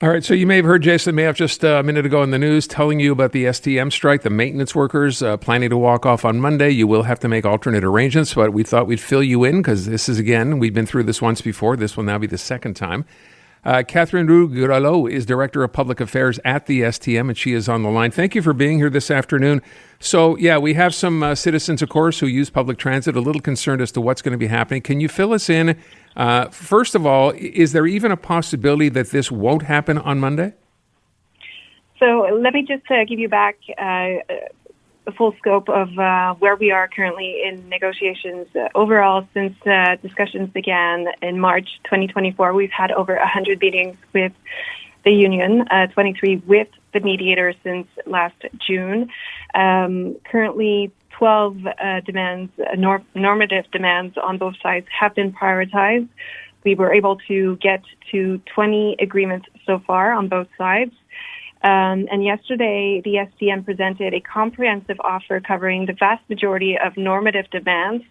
All right, so you may have heard Jason Mayoff just a minute ago in the news telling you about the STM strike, the maintenance workers planning to walk off on Monday. You will have to make alternate arrangements, but we thought we'd fill you in because this is, again, we've been through this once before. This will now be the second time. Katherine Roux Groleaux is Director of Public Affairs at the STM, and she is on the line. Thank you for being here this afternoon. So, yeah, we have some citizens, of course, who use public transit, a little concerned as to what's going to be happening. Can you fill us in? First of all, is there even a possibility that this won't happen on Monday? So let me just give you back the full scope of where we are currently in negotiations. Overall, since discussions began in March 2024, we've had over 100 meetings with the union, 23 with the mediator since last June. Currently, 12 demands, normative demands on both sides have been prioritized. We were able to get to 20 agreements so far on both sides. And yesterday, the STM presented a comprehensive offer covering the vast majority of normative demands.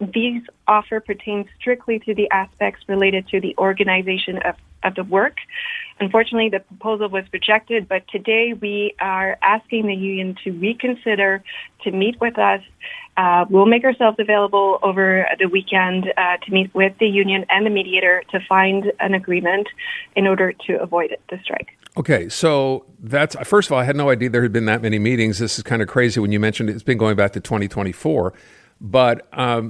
These offer pertain strictly to the aspects related to the organization of the work. Unfortunately, the proposal was rejected, but today we are asking the union to reconsider, to meet with us. We'll make ourselves available over the weekend to meet with the union and the mediator to find an agreement in order to avoid the strike. Okay, so that's, first of all, I had no idea there had been that many meetings. This is kind of crazy when you mentioned it's been going back to 2024. But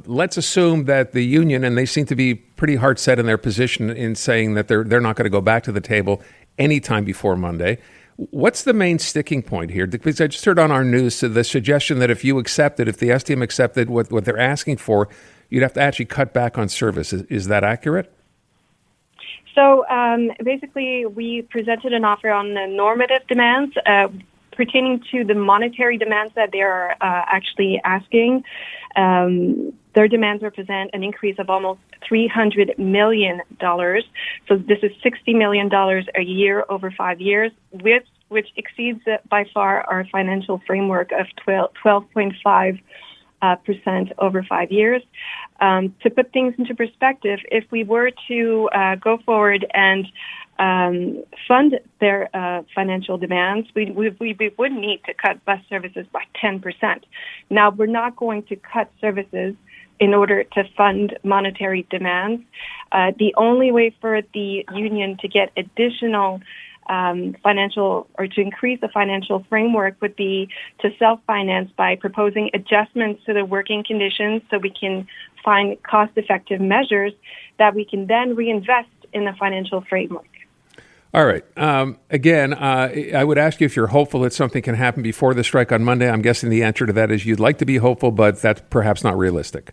let's assume that the union, and they seem to be pretty hard set in their position in saying that they're not going to go back to the table anytime before Monday. What's the main sticking point here? Because I just heard on our news the suggestion that if the STM accepted what they're asking for, you'd have to actually cut back on service. Is that accurate? So basically, we presented an offer on the normative demands pertaining to the monetary demands that they are actually asking. Their demands represent an increase of almost $300 million. So this is $60 million a year over 5 years, which exceeds by far our financial framework of 12.5% over 5 years. To put things into perspective, if we were to go forward and fund their financial demands, we would need to cut bus services by 10%. Now, we're not going to cut services in order to fund monetary demands. The only way for the union to get additional financial or to increase the financial framework would be to self-finance by proposing adjustments to the working conditions so we can find cost-effective measures that we can then reinvest in the financial framework. All right. Again, I would ask you if you're hopeful that something can happen before the strike on Monday. I'm guessing the answer to that is you'd like to be hopeful, but that's perhaps not realistic.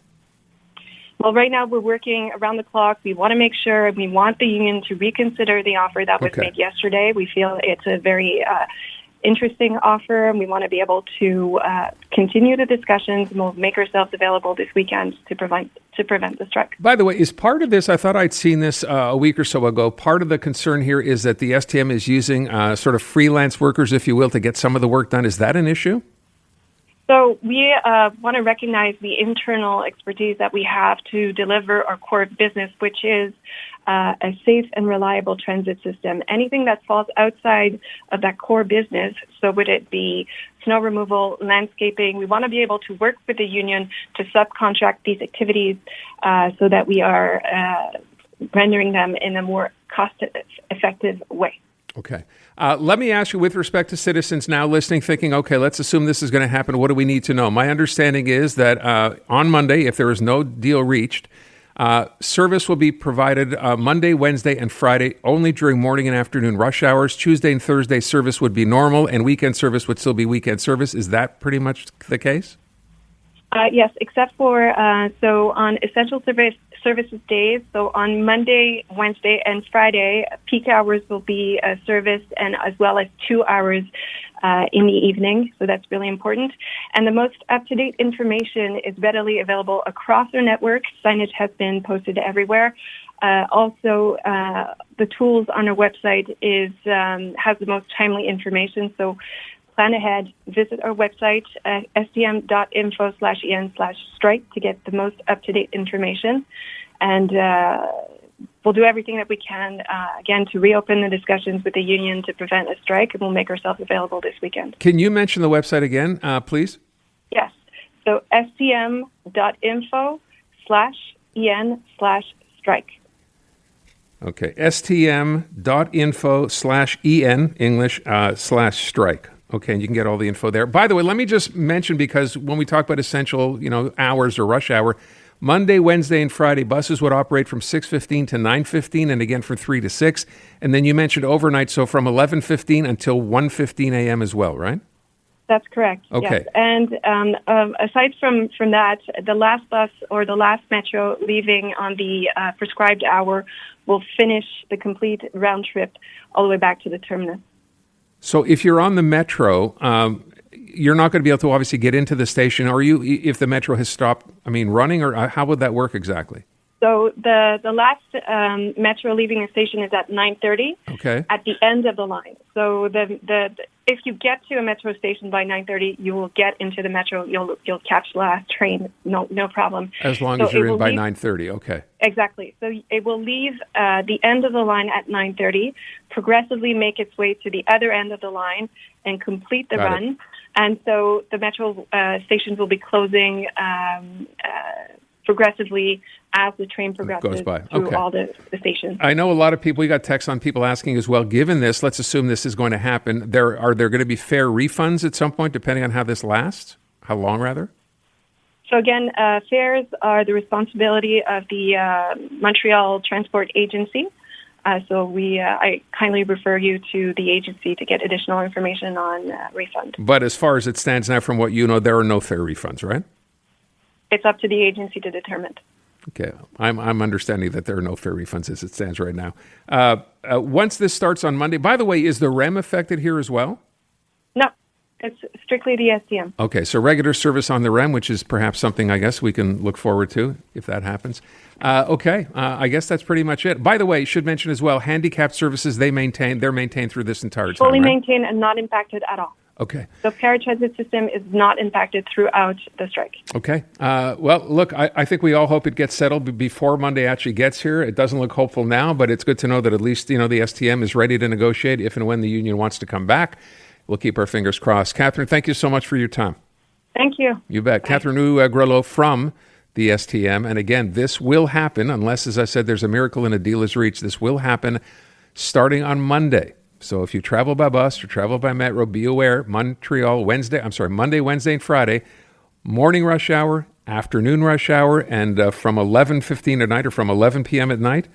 Well, right now we're working around the clock. We want to make sure, we want the union to reconsider the offer that was made yesterday. We feel it's a very interesting offer, and we want to be able to continue the discussions, and we'll make ourselves available this weekend to prevent the strike. By the way, is part of this, I thought I'd seen this a week or so ago, part of the concern here is that the STM is using sort of freelance workers, if you will, to get some of the work done. Is that an issue? So we want to recognize the internal expertise that we have to deliver our core business, which is a safe and reliable transit system. Anything that falls outside of that core business, so would it be snow removal, landscaping, we want to be able to work with the union to subcontract these activities so that we are rendering them in a more cost-effective way. Okay. Let me ask you, with respect to citizens now listening, thinking, okay, let's assume this is going to happen. What do we need to know? My understanding is that on Monday, if there is no deal reached, service will be provided Monday, Wednesday, and Friday only during morning and afternoon rush hours. Tuesday and Thursday service would be normal, and weekend service would still be weekend service. Is that pretty much the case? Yes, except for so on essential services days. So on Monday, Wednesday, and Friday, peak hours will be serviced, and as well as 2 hours in the evening. So that's really important. And the most up-to-date information is readily available across our network. Signage has been posted everywhere. Also, the tools on our website has the most timely information. So plan ahead, visit our website, stm.info/en/strike to get the most up-to-date information. And we'll do everything that we can, again, to reopen the discussions with the union to prevent a strike, and we'll make ourselves available this weekend. Can you mention the website again, please? Yes. So stm.info/en/strike. Okay, stm.info/en, English, /strike. Okay, and you can get all the info there. By the way, let me just mention, because when we talk about essential, hours or rush hour, Monday, Wednesday, and Friday, buses would operate from 6:15 to 9:15, and again from 3 to 6. And then you mentioned overnight, so from 11:15 until 1:15 a.m. as well, right? That's correct. Okay. Yes. And aside from that, the last bus or the last metro leaving on the prescribed hour will finish the complete round trip all the way back to the terminus. So if you're on the metro, you're not going to be able to obviously get into the station, are you, if the metro has stopped, running, or how would that work exactly? So the last metro leaving the station is at 9:30. Okay. At the end of the line. So if you get to a metro station by 9:30, you will get into the metro. You'll catch the last train. No problem. As long as you're in by 9:30. Okay. Exactly. So it will leave the end of the line at 9:30, progressively make its way to the other end of the line, and complete the run. And so the metro stations will be closing progressively as the train progresses goes by. through Okay. all the stations. I know a lot of people, we got texts on people asking as well, given this, let's assume this is going to happen, are there going to be fare refunds at some point, depending on how this lasts? How long, rather? So again, fares are the responsibility of the Montreal Transport Agency. So I kindly refer you to the agency to get additional information on refund. But as far as it stands now, from what you know, there are no fare refunds, right? It's up to the agency to determine. Okay, I'm understanding that there are no fare refunds as it stands right now. Once this starts on Monday, by the way, is the REM affected here as well? No, it's strictly the STM. Okay, so regular service on the REM, which is perhaps something I guess we can look forward to if that happens. I guess that's pretty much it. By the way, should mention as well, handicapped services, they're maintained through this entire time, Fully right? maintained and not impacted at all. Okay. The paratransit system is not impacted throughout the strike. Okay. Well, look, I think we all hope it gets settled before Monday actually gets here. It doesn't look hopeful now, but it's good to know that at least, the STM is ready to negotiate if and when the union wants to come back. We'll keep our fingers crossed. Katherine, thank you so much for your time. Thank you. You bet. Bye. Katherine Roux, Groleaux from the STM. And again, this will happen unless, as I said, there's a miracle and a deal is reached. This will happen starting on Monday. So if you travel by bus or travel by metro, be aware, Monday, Wednesday, and Friday, morning rush hour, afternoon rush hour, and from 11:15 at night or from 11 p.m. at night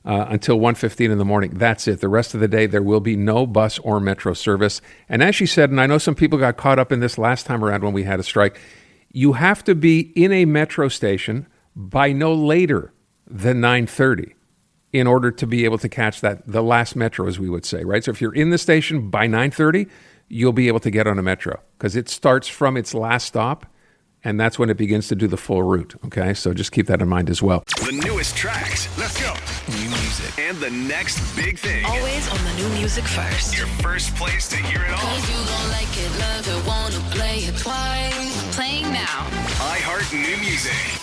until 1:15 in the morning. That's it. The rest of the day, there will be no bus or metro service. And as she said, and I know some people got caught up in this last time around when we had a strike, you have to be in a metro station by no later than 9:30. In order to be able to catch the last metro, as we would say, right? So if you're in the station by 9:30, you'll be able to get on a metro because it starts from its last stop, and that's when it begins to do the full route, okay? So just keep that in mind as well. The newest tracks. Let's go. New music. And the next big thing. Always on the new music first. Your first place to hear it all. 'Cause you gon' like it, love it, wanna play it twice. Playing now. iHeart New Music.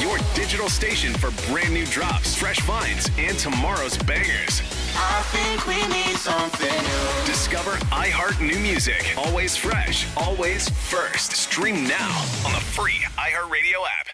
Your digital station for brand new drops, fresh finds, and tomorrow's bangers. I think we need something new. Discover iHeart New Music. Always fresh, always first. Stream now on the free iHeartRadio app.